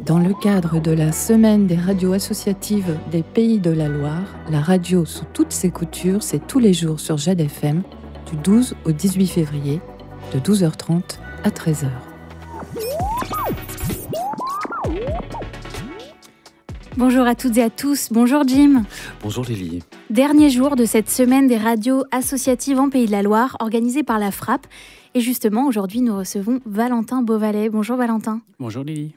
Dans le cadre de la Semaine des radios associatives des Pays de la Loire, la radio sous toutes ses coutures, c'est tous les jours sur Jade FM, du 12 au 18 février, de 12h30 à 13h. Bonjour à toutes et à tous, bonjour Jim. Bonjour Lily. Dernier jour de cette Semaine des radios associatives en Pays de la Loire, organisée par la Frappe. Et justement, aujourd'hui, nous recevons Valentin Beauvalet. Bonjour Valentin. Bonjour Lily.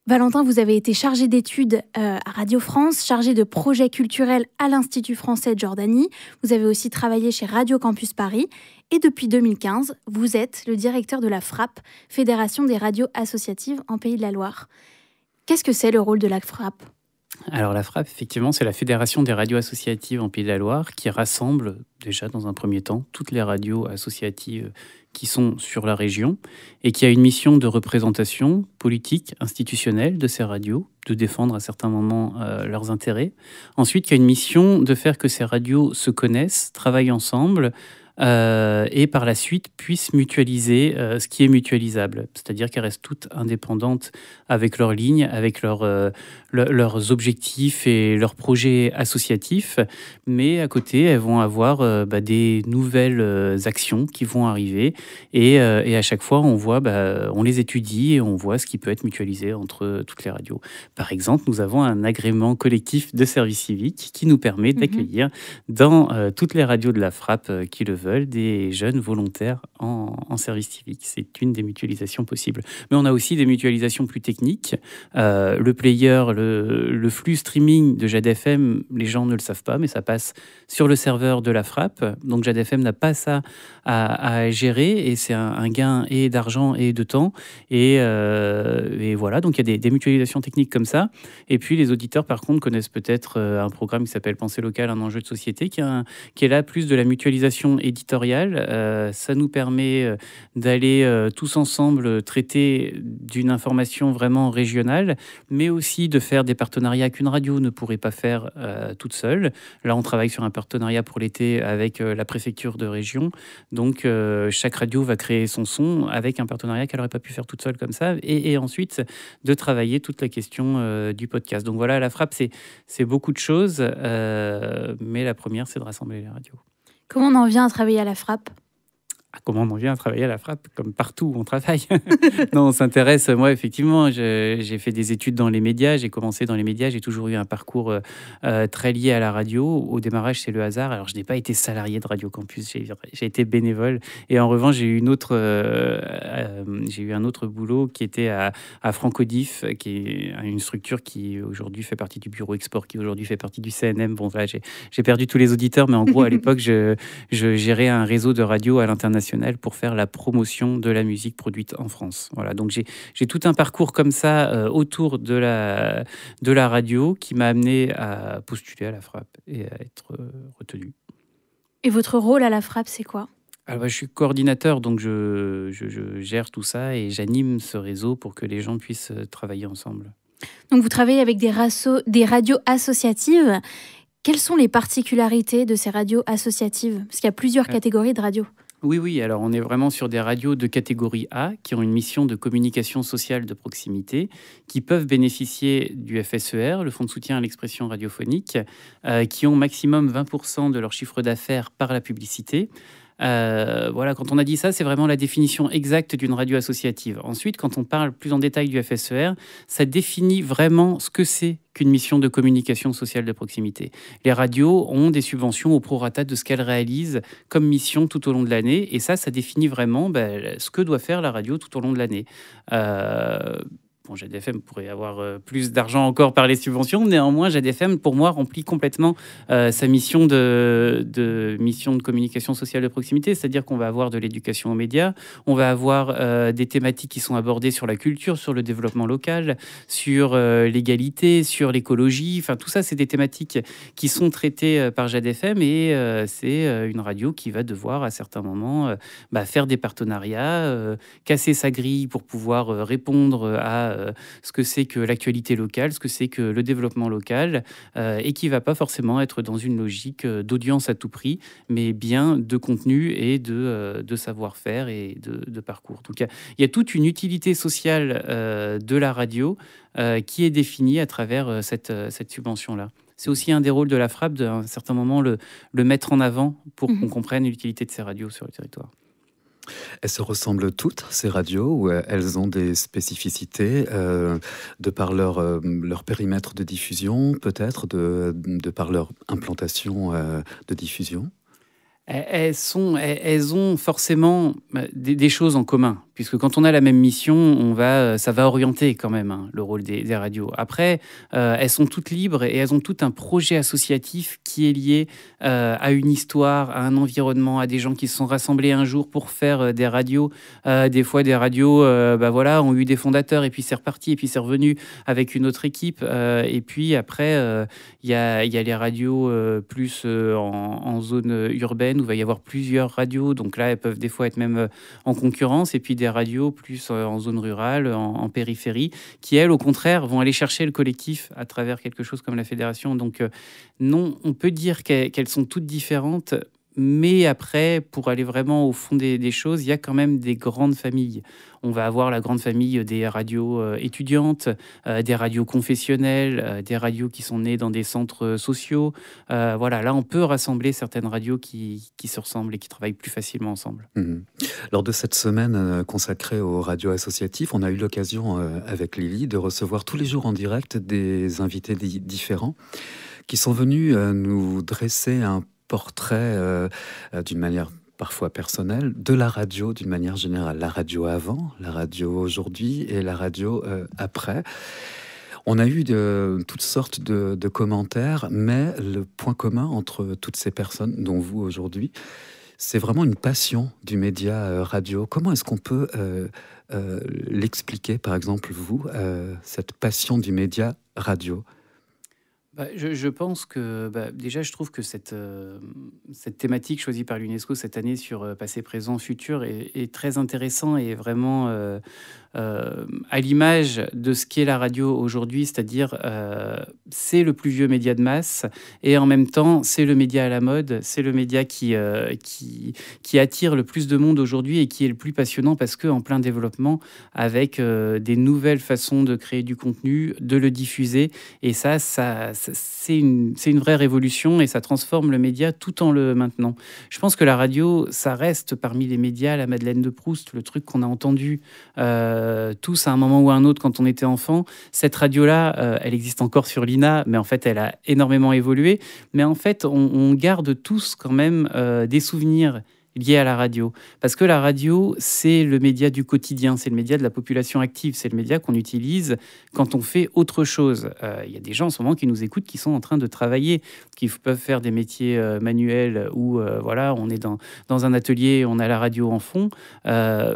Valentin, vous avez été chargé d'études à Radio France, chargé de projets culturels à l'Institut français de Jordanie. Vous avez aussi travaillé chez Radio Campus Paris. Et depuis 2015, vous êtes le directeur de la Frappe, Fédération des radios associatives en Pays de la Loire. Qu'est-ce que c'est le rôle de la Frappe ? Alors la Frappe, effectivement, c'est la Fédération des radios associatives en Pays de la Loire qui rassemble déjà dans un premier temps toutes les radios associatives qui sont sur la région et qui a une mission de représentation politique, institutionnelle de ces radios, de défendre à certains moments leurs intérêts. Ensuite, qui a une mission de faire que ces radios se connaissent, travaillent ensemble, et par la suite puissent mutualiser ce qui est mutualisable, c'est-à-dire qu'elles restent toutes indépendantes avec leurs lignes, avec leurs objectifs et leurs projets associatifs, mais à côté elles vont avoir des nouvelles actions qui vont arriver et à chaque fois on les étudie et on voit ce qui peut être mutualisé entre toutes les radios. Par exemple, nous avons un agrément collectif de service civique qui nous permet d'accueillir dans toutes les radios de la Frappe qui le veulent, des jeunes volontaires en service civique. C'est une des mutualisations possibles. Mais on a aussi des mutualisations plus techniques. Le player, le flux streaming de Jade FM, les gens ne le savent pas, mais ça passe sur le serveur de la Frappe. Donc Jade FM n'a pas ça à gérer et c'est un gain et d'argent et de temps. Et voilà, donc il y a des mutualisations techniques comme ça. Et puis les auditeurs, par contre, connaissent peut-être un programme qui s'appelle Pensée locale, un enjeu de société, qui est là plus de la mutualisation éditoriale. Ça nous permet d'aller tous ensemble traiter d'une information vraiment régionale, mais aussi de faire des partenariats qu'une radio ne pourrait pas faire toute seule. Là, on travaille sur un partenariat pour l'été avec la préfecture de région. Donc, chaque radio va créer son son avec un partenariat qu'elle n'aurait pas pu faire toute seule comme ça. Et ensuite, de travailler toute la question du podcast. Donc voilà, la Frappe, c'est beaucoup de choses, mais la première, c'est de rassembler les radios. Comment on en vient à travailler à la Frappe ? Comment on en vient à travailler à la Frappe, comme partout où on travaille. Non, on s'intéresse. Moi, effectivement, j'ai fait des études dans les médias. J'ai commencé dans les médias. J'ai toujours eu un parcours très lié à la radio. Au démarrage, c'est le hasard. Alors, je n'ai pas été salarié de Radio Campus. J'ai été bénévole. Et en revanche, j'ai eu un autre boulot qui était à Francodif, qui est une structure qui aujourd'hui fait partie du Bureau Export, qui aujourd'hui fait partie du CNM. Bon, voilà, j'ai perdu tous les auditeurs, mais en gros, à l'époque, je gérais un réseau de radio à l'international pour faire la promotion de la musique produite en France. Voilà, donc j'ai tout un parcours comme ça autour de la radio qui m'a amené à postuler à la Frappe et à être retenu. Et votre rôle à la Frappe, c'est quoi ? Alors, je suis coordinateur, donc je gère tout ça et j'anime ce réseau pour que les gens puissent travailler ensemble. Donc vous travaillez avec des radios associatives. Quelles sont les particularités de ces radios associatives ? Parce qu'il y a plusieurs catégories de radios. Oui. Alors, on est vraiment sur des radios de catégorie A qui ont une mission de communication sociale de proximité, qui peuvent bénéficier du FSER, le Fonds de soutien à l'expression radiophonique, qui ont maximum 20% de leur chiffre d'affaires par la publicité. Voilà, quand on a dit ça, c'est vraiment la définition exacte d'une radio associative. Ensuite, quand on parle plus en détail du FSER, ça définit vraiment ce que c'est qu'une mission de communication sociale de proximité. Les radios ont des subventions au prorata de ce qu'elles réalisent comme mission tout au long de l'année, et ça définit vraiment ce que doit faire la radio tout au long de l'année. Bon, Jade FM pourrait avoir plus d'argent encore par les subventions. Néanmoins, Jade FM, pour moi, remplit complètement sa mission de mission de communication sociale de proximité. C'est-à-dire qu'on va avoir de l'éducation aux médias, on va avoir des thématiques qui sont abordées sur la culture, sur le développement local, sur l'égalité, sur l'écologie. Enfin, tout ça, c'est des thématiques qui sont traitées par Jade FM et c'est une radio qui va devoir, à certains moments, faire des partenariats, casser sa grille pour pouvoir répondre à pas ce que c'est que l'actualité locale, ce que c'est que le développement local, et qui ne va pas forcément être dans une logique d'audience à tout prix, mais bien de contenu et de savoir-faire et de parcours. Donc il y a toute une utilité sociale de la radio qui est définie à travers cette subvention-là. C'est aussi un des rôles de la FRAP, à un certain moment, le mettre en avant pour qu'on comprenne l'utilité de ces radios sur le territoire. Elles se ressemblent toutes, ces radios, ou elles ont des spécificités de par leur périmètre de diffusion, peut-être, de par leur implantation de diffusion? Elles ont forcément des choses en commun, puisque quand on a la même mission, ça va orienter quand même le rôle des radios. Après, elles sont toutes libres et elles ont tout un projet associatif qui est lié à une histoire, à un environnement, à des gens qui se sont rassemblés un jour pour faire des radios. Des fois, des radios ont eu des fondateurs et puis c'est reparti et puis c'est revenu avec une autre équipe. Et puis après, il y a les radios plus en zone urbaine, où il va y avoir plusieurs radios. Donc là, elles peuvent des fois être même en concurrence. Et puis des radios plus en zone rurale, en périphérie, qui, elles, au contraire, vont aller chercher le collectif à travers quelque chose comme la fédération. Donc non, on peut dire qu'elles sont toutes différentes. Mais après, pour aller vraiment au fond des choses, il y a quand même des grandes familles. On va avoir la grande famille des radios étudiantes, des radios confessionnelles, des radios qui sont nées dans des centres sociaux. Voilà, là, on peut rassembler certaines radios qui se ressemblent et qui travaillent plus facilement ensemble. Lors de cette semaine consacrée aux radios associatives, on a eu l'occasion, avec Lily, de recevoir tous les jours en direct des invités différents qui sont venus nous dresser un portrait d'une manière parfois personnelle de la radio d'une manière générale. La radio avant, la radio aujourd'hui et la radio après. On a eu toutes sortes de commentaires, mais le point commun entre toutes ces personnes, dont vous aujourd'hui, c'est vraiment une passion du média radio. Comment est-ce qu'on peut l'expliquer, par exemple, vous, cette passion du média radio ? Je pense que déjà, je trouve que cette thématique choisie par l'UNESCO cette année sur passé, présent, futur est très intéressant et vraiment à l'image de ce qu'est la radio aujourd'hui, c'est-à-dire c'est le plus vieux média de masse et en même temps c'est le média à la mode, c'est le média qui attire le plus de monde aujourd'hui et qui est le plus passionnant parce qu'en plein développement avec des nouvelles façons de créer du contenu, de le diffuser et ça c'est une vraie révolution et ça transforme le média tout en le maintenant. Je pense que la radio, ça reste parmi les médias la Madeleine de Proust, le truc qu'on a entendu tous à un moment ou à un autre quand on était enfant. Cette radio-là, elle existe encore sur l'INA, mais en fait, elle a énormément évolué. Mais en fait, on garde tous quand même des souvenirs liés à la radio. Parce que la radio, c'est le média du quotidien, c'est le média de la population active, c'est le média qu'on utilise quand on fait autre chose. Il y a des gens en ce moment qui nous écoutent, qui sont en train de travailler, qui peuvent faire des métiers manuels où voilà, on est dans un atelier, on a la radio en fond,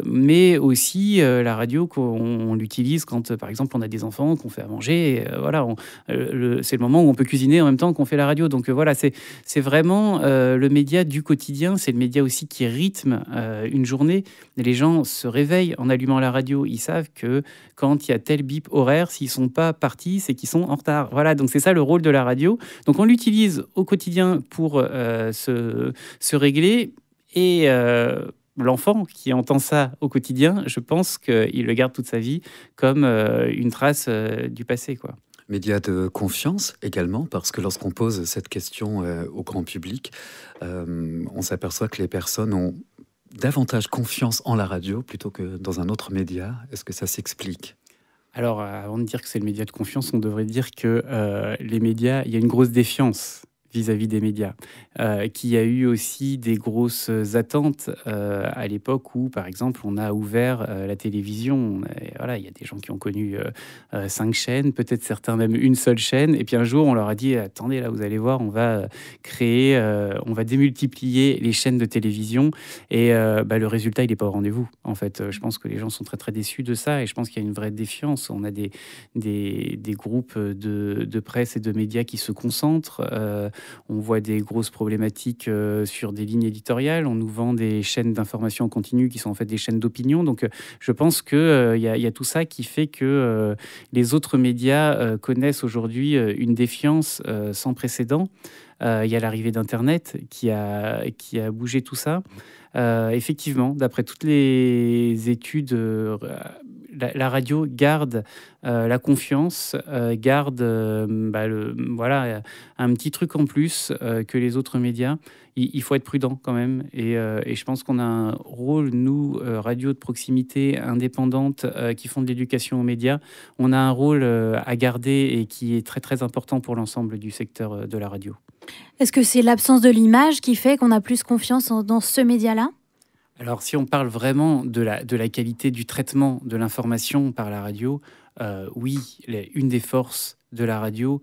mais aussi la radio qu'on l'utilise quand, par exemple, on a des enfants, qu'on fait à manger. Voilà, c'est le moment où on peut cuisiner en même temps qu'on fait la radio. Donc voilà, c'est vraiment le média du quotidien, c'est le média aussi qui rythme une journée. Les gens se réveillent en allumant la radio. Ils savent que quand il y a tel bip horaire, s'ils ne sont pas partis, c'est qu'ils sont en retard. Voilà, donc c'est ça le rôle de la radio. Donc on l'utilise au quotidien pour se régler. Et l'enfant qui entend ça au quotidien, je pense qu'il le garde toute sa vie comme une trace du passé, quoi. Média de confiance également, parce que lorsqu'on pose cette question au grand public, on s'aperçoit que les personnes ont davantage confiance en la radio plutôt que dans un autre média. Est-ce que ça s'explique ? Alors, avant de dire que c'est le média de confiance, on devrait dire que les médias, il y a une grosse défiance vis-à-vis des médias, qui a eu aussi des grosses attentes à l'époque où, par exemple, on a ouvert la télévision. Voilà, il y a des gens qui ont connu 5 chaînes, peut-être certains même une seule chaîne. Et puis un jour, on leur a dit, attendez, là, vous allez voir, on va créer, on va démultiplier les chaînes de télévision. Et le résultat, il n'est pas au rendez-vous. En fait, je pense que les gens sont très, très déçus de ça. Et je pense qu'il y a une vraie défiance. On a des groupes de presse et de médias qui se concentrent. on voit des grosses problématiques sur des lignes éditoriales. On nous vend des chaînes d'information en continu qui sont en fait des chaînes d'opinion. Donc, je pense qu'il y a tout ça qui fait que les autres médias connaissent aujourd'hui une défiance sans précédent. Il y a l'arrivée d'Internet qui a bougé tout ça. Effectivement, d'après toutes les études, la radio garde la confiance, garde voilà, un petit truc en plus que les autres médias. Il faut être prudent quand même. Et je pense qu'on a un rôle, nous, radio de proximité indépendante qui font de l'éducation aux médias, on a un rôle à garder et qui est très très important pour l'ensemble du secteur de la radio. Est-ce que c'est l'absence de l'image qui fait qu'on a plus confiance dans ce média-là ? Alors, si on parle vraiment de la qualité du traitement de l'information par la radio, oui, une des forces de la radio,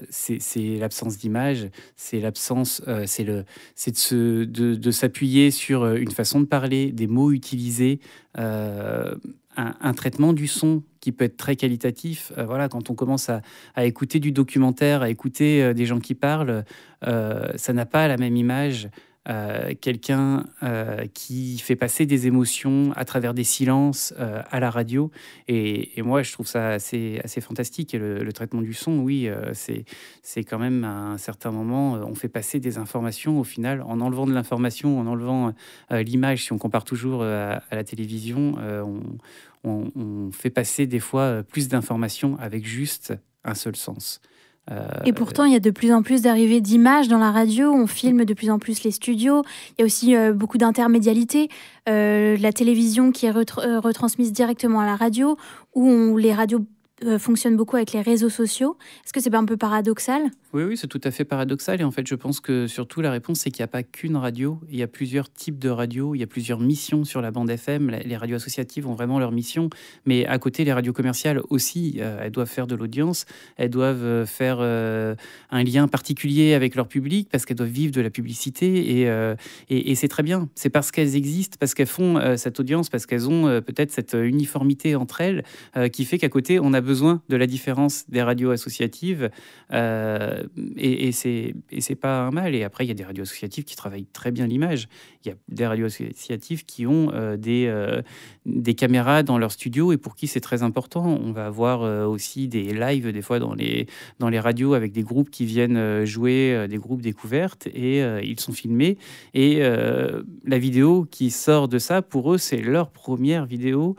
c'est l'absence d'image, c'est l'absence, c'est de s'appuyer sur une façon de parler, des mots utilisés, un traitement du son qui peut être très qualitatif. Voilà, quand on commence à écouter du documentaire, à écouter des gens qui parlent, ça n'a pas la même image. Quelqu'un qui fait passer des émotions à travers des silences à la radio. Et moi, je trouve ça assez fantastique. Et le traitement du son, oui, c'est quand même à un certain moment, on fait passer des informations au final, en enlevant de l'information, en enlevant l'image. Si on compare toujours à la télévision, on fait passer des fois plus d'informations avec juste un seul sens. Et pourtant, il y a de plus en plus d'arrivées d'images dans la radio. On filme de plus en plus les studios. Il y a aussi beaucoup d'intermédialité. La télévision qui est retransmise directement à la radio, où les radios fonctionnent beaucoup avec les réseaux sociaux. Est-ce que c'est pas un peu paradoxal ? Oui, c'est tout à fait paradoxal. Et en fait, je pense que surtout la réponse, c'est qu'il n'y a pas qu'une radio. Il y a plusieurs types de radios. Il y a plusieurs missions sur la bande FM. Les radios associatives ont vraiment leur mission. Mais à côté, les radios commerciales aussi, elles doivent faire de l'audience. Elles doivent faire un lien particulier avec leur public parce qu'elles doivent vivre de la publicité. Et c'est très bien. C'est parce qu'elles existent, parce qu'elles font cette audience, parce qu'elles ont peut-être cette uniformité entre elles qui fait qu'à côté, on a besoin de la différence des radios associatives. Et c'est pas un mal. Et après, il y a des radios associatives qui travaillent très bien l'image. Il y a des radios associatives qui ont des caméras dans leur studio et pour qui c'est très important. On va avoir aussi des lives des fois dans les radios avec des groupes qui viennent jouer, des groupes découvertes, et ils sont filmés. Et la vidéo qui sort de ça, pour eux, c'est leur première vidéo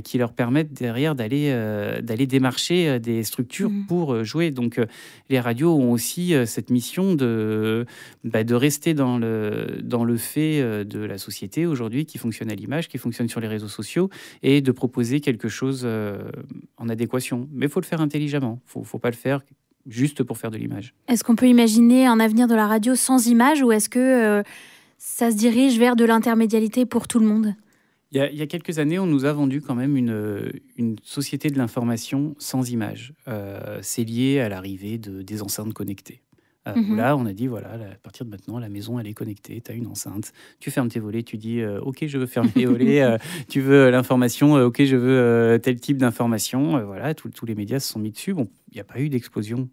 qui leur permettent derrière d'aller démarcher des structures pour jouer. Donc les radios ont aussi cette mission de rester dans le fait de la société aujourd'hui qui fonctionne à l'image, qui fonctionne sur les réseaux sociaux, et de proposer quelque chose en adéquation. Mais il faut le faire intelligemment. Faut pas le faire juste pour faire de l'image. Est-ce qu'on peut imaginer un avenir de la radio sans image, ou est-ce que ça se dirige vers de l'intermédialité pour tout le monde ? Il y a quelques années, on nous a vendu quand même une société de l'information sans image. C'est lié à l'arrivée des enceintes connectées. Là, on a dit, voilà, à partir de maintenant, la maison, elle est connectée, tu as une enceinte, tu fermes tes volets, tu dis, OK, je veux fermer mes volets, tu veux l'information, OK, je veux tel type d'information. Voilà, tous les médias se sont mis dessus. Bon, il n'y a pas eu d'explosion.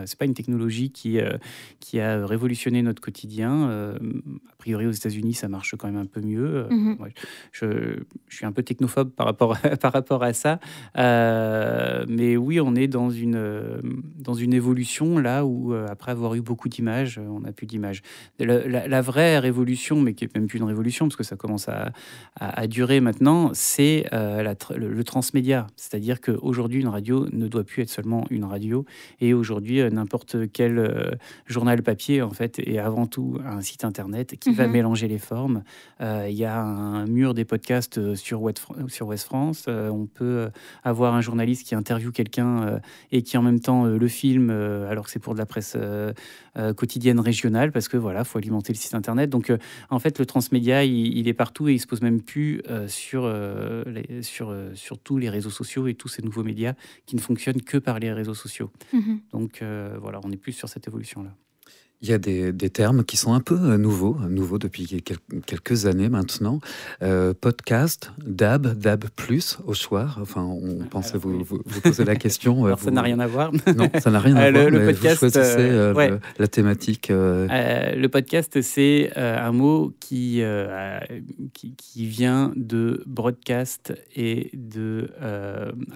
C'est pas une technologie qui a révolutionné notre quotidien. A priori, aux États-Unis, ça marche quand même un peu mieux. Moi, je suis un peu technophobe par rapport à ça. Mais oui, on est dans une évolution là où, après avoir eu beaucoup d'images, on n'a plus d'images. La vraie révolution, mais qui est même plus une révolution, parce que ça commence à durer maintenant, c'est le transmédia. C'est-à-dire qu'aujourd'hui, une radio ne doit plus être seulement une radio. Et aujourd'hui, n'importe quel journal papier, en fait, est avant tout un site internet qui va mélanger les formes. Il y a un mur des podcasts sur Ouest France. On peut avoir un journaliste qui interviewe quelqu'un et qui en même temps le filme, alors que c'est pour de la presse quotidienne régionale, parce que voilà, faut alimenter le site internet. Donc en fait, le transmédia, il est partout et il se pose même plus sur tous les réseaux sociaux et tous ces nouveaux médias qui ne fonctionnent que par les réseaux sociaux. Donc voilà, on est plus sur cette évolution-là. Il y a des termes qui sont un peu nouveaux depuis quelques années maintenant. Podcast, DAB+, au choix. Enfin, on pensait vous poser la question. Alors, ça n'a rien à voir. Non, ça n'a rien à voir, le mais podcast, vous choisissez ouais. la thématique. Le podcast, c'est un mot qui vient de broadcast et de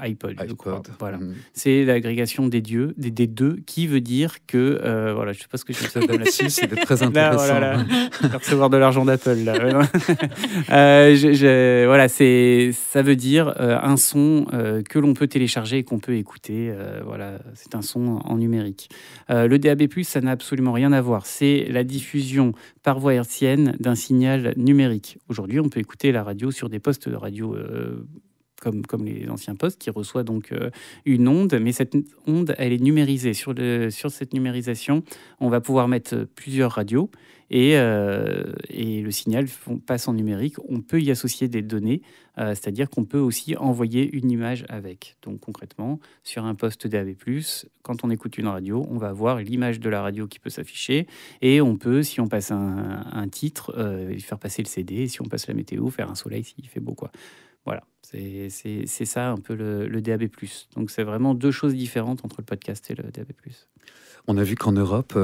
iPod. Je crois. Voilà. C'est l'agrégation des deux, qui veut dire que... voilà, je ne sais pas ce que je sais là-dessus. C'est très intéressant. Là. Je vais recevoir de l'argent d'Apple, là. Voilà, ça veut dire un son que l'on peut télécharger et qu'on peut écouter. Voilà, c'est un son en numérique. Le DAB+, ça n'a absolument rien à voir. C'est la diffusion par voie hertzienne d'un signal numérique. Aujourd'hui, on peut écouter la radio sur des postes de radio comme les anciens postes, qui reçoit donc une onde, mais cette onde, elle est numérisée. Sur cette numérisation, on va pouvoir mettre plusieurs radios et le signal passe en numérique. On peut y associer des données, c'est-à-dire qu'on peut aussi envoyer une image avec. Donc concrètement, sur un poste DAB+, quand on écoute une radio, on va voir l'image de la radio qui peut s'afficher et on peut, si on passe un titre, faire passer le CD, si on passe la météo, faire un soleil s'il fait beau, quoi. Voilà, c'est ça un peu le DAB+. Donc c'est vraiment deux choses différentes entre le podcast et le DAB+. On a vu qu'en Europe,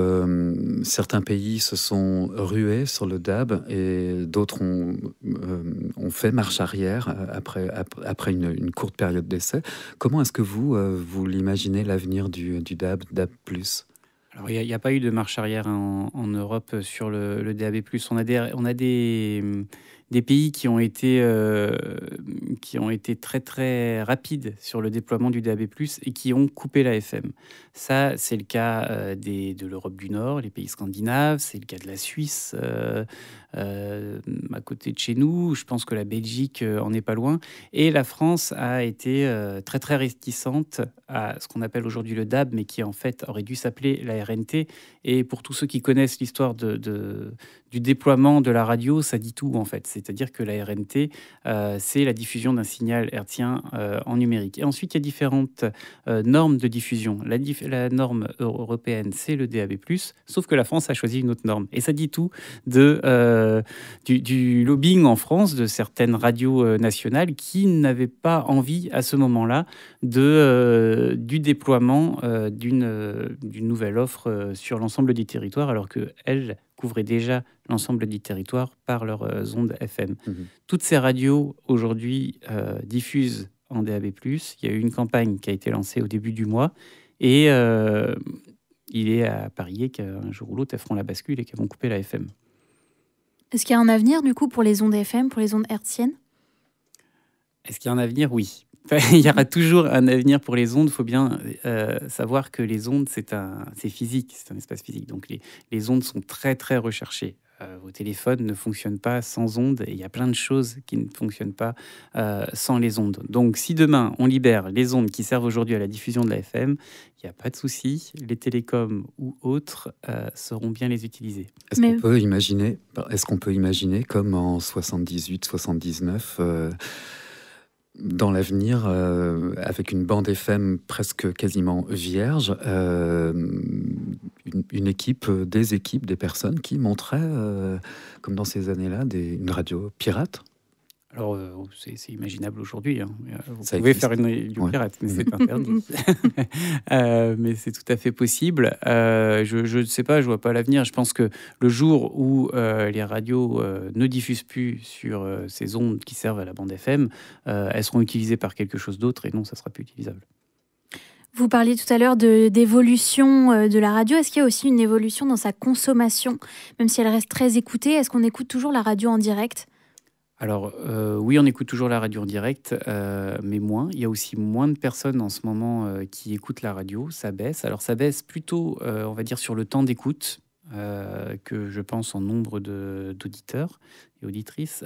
certains pays se sont rués sur le DAB et d'autres ont fait marche arrière après une courte période d'essai. Comment est-ce que vous l'imaginez, l'avenir du DAB+? Alors, il n'y a pas eu de marche arrière en Europe sur le DAB+. On a des pays qui ont été très très rapides sur le déploiement du DAB+, et qui ont coupé la FM. Ça, c'est le cas de l'Europe du Nord, les pays scandinaves, c'est le cas de la Suisse, à côté de chez nous. Je pense que la Belgique en est pas loin. Et la France a été très très réticente à ce qu'on appelle aujourd'hui le DAB, mais qui en fait aurait dû s'appeler la RNT. Et pour tous ceux qui connaissent l'histoire du déploiement de la radio, ça dit tout en fait. C'est-à-dire que la RNT, c'est la diffusion d'un signal hertzien en numérique. Et ensuite, il y a différentes normes de diffusion. La norme européenne, c'est le DAB+, sauf que la France a choisi une autre norme. Et ça dit tout du lobbying en France de certaines radios nationales qui n'avaient pas envie à ce moment-là du déploiement d'une nouvelle offre sur l'ensemble du territoire, alors qu'elles couvraient déjà l'ensemble du territoire par leurs ondes FM. Toutes ces radios aujourd'hui diffusent en DAB+. Il y a eu une campagne qui a été lancée au début du mois et il est à parier qu'un jour ou l'autre, elles feront la bascule et qu'elles vont couper la FM. Est-ce qu'il y a un avenir, du coup, pour les ondes FM, pour les ondes hertziennes ? Est-ce qu'il y a un avenir ? Oui. Il y aura toujours un avenir pour les ondes. Il faut bien savoir que les ondes, c'est physique, c'est un espace physique. Donc les ondes sont très, très recherchées. Vos téléphones ne fonctionnent pas sans ondes et il y a plein de choses qui ne fonctionnent pas sans les ondes. Donc si demain, on libère les ondes qui servent aujourd'hui à la diffusion de la FM, il n'y a pas de souci. Les télécoms ou autres sauront bien les utiliser. Est-ce qu'on peut imaginer, comme en 78, 79, dans l'avenir, avec une bande FM presque quasiment vierge, des équipes, des personnes qui montraient, comme dans ces années-là, une radio pirate? Alors, c'est imaginable aujourd'hui. Hein. Vous Ça pouvez existe. faire une radio pirate, mais c'est interdit. Mais c'est tout à fait possible. Je ne sais pas, je ne vois pas l'avenir. Je pense que le jour où les radios ne diffusent plus sur ces ondes qui servent à la bande FM, elles seront utilisées par quelque chose d'autre et non, ça ne sera plus utilisable. Vous parliez tout à l'heure d'évolution de la radio. Est-ce qu'il y a aussi une évolution dans sa consommation ? Même si elle reste très écoutée, est-ce qu'on écoute toujours la radio en direct ? Alors, oui, on écoute toujours la radio en direct, mais moins. Il y a aussi moins de personnes en ce moment qui écoutent la radio. Ça baisse. Alors, ça baisse plutôt, on va dire, sur le temps d'écoute, que je pense en nombre d'auditeurs et auditrices.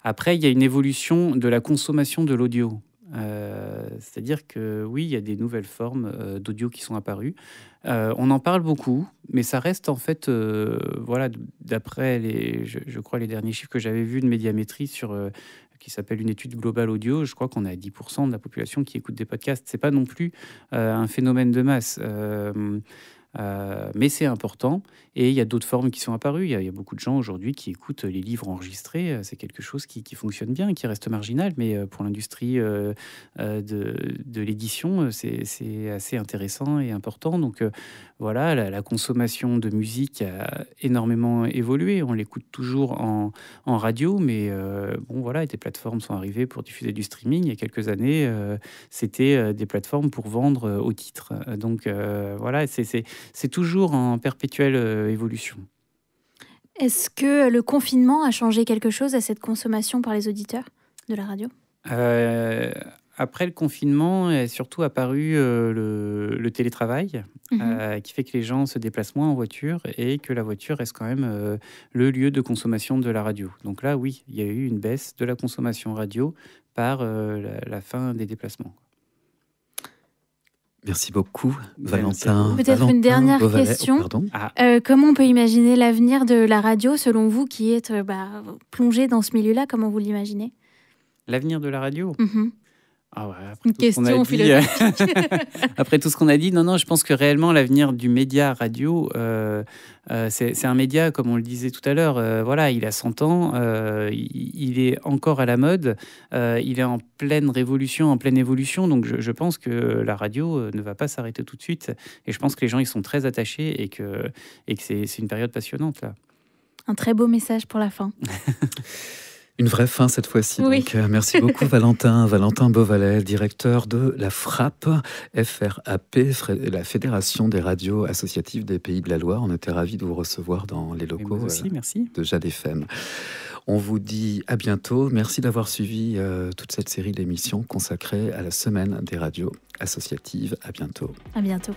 Après, il y a une évolution de la consommation de l'audio. C'est-à-dire que oui, il y a des nouvelles formes d'audio qui sont apparues. On en parle beaucoup, mais ça reste en fait, voilà, d'après je crois les derniers chiffres que j'avais vus de Médiamétrie qui s'appelle une étude globale audio, je crois qu'on est à 10% de la population qui écoute des podcasts. C'est pas non plus un phénomène de masse. Mais c'est important. Et il y a d'autres formes qui sont apparues. Il y a beaucoup de gens aujourd'hui qui écoutent les livres enregistrés. C'est quelque chose qui fonctionne bien, qui reste marginal. Mais pour l'industrie de l'édition, c'est assez intéressant et important. Donc voilà, la consommation de musique a énormément évolué. On l'écoute toujours en radio. Mais bon, voilà, des plateformes sont arrivées pour diffuser du streaming. Il y a quelques années, c'était des plateformes pour vendre au titre. Donc voilà, c'est toujours en perpétuelle évolution. Est-ce que le confinement a changé quelque chose à cette consommation par les auditeurs de la radio ? Après le confinement est surtout apparu le télétravail, qui fait que les gens se déplacent moins en voiture et que la voiture reste quand même le lieu de consommation de la radio. Donc là, oui, il y a eu une baisse de la consommation radio par la fin des déplacements. Merci beaucoup, Valentin. Peut-être une dernière question. Comment on peut imaginer l'avenir de la radio, selon vous, qui êtes plongé dans ce milieu-là? Comment vous l'imaginez? L'avenir de la radio Une question philosophique. Après tout ce qu'on a dit, non, je pense que réellement l'avenir du média radio, c'est un média, comme on le disait tout à l'heure, voilà, il a 100 ans, il est encore à la mode, il est en pleine révolution, en pleine évolution, donc je pense que la radio ne va pas s'arrêter tout de suite, et je pense que les gens ils sont très attachés et que c'est une période passionnante là. Un très beau message pour la fin. Une vraie fin cette fois-ci. Oui. Donc, merci beaucoup Valentin Beauvalet, directeur de la FRAP, la Fédération des radios associatives des Pays de la Loire. On était ravis de vous recevoir dans les locaux merci. de Jade FM. On vous dit à bientôt. Merci d'avoir suivi toute cette série d'émissions consacrée à la semaine des radios associatives. À bientôt. À bientôt.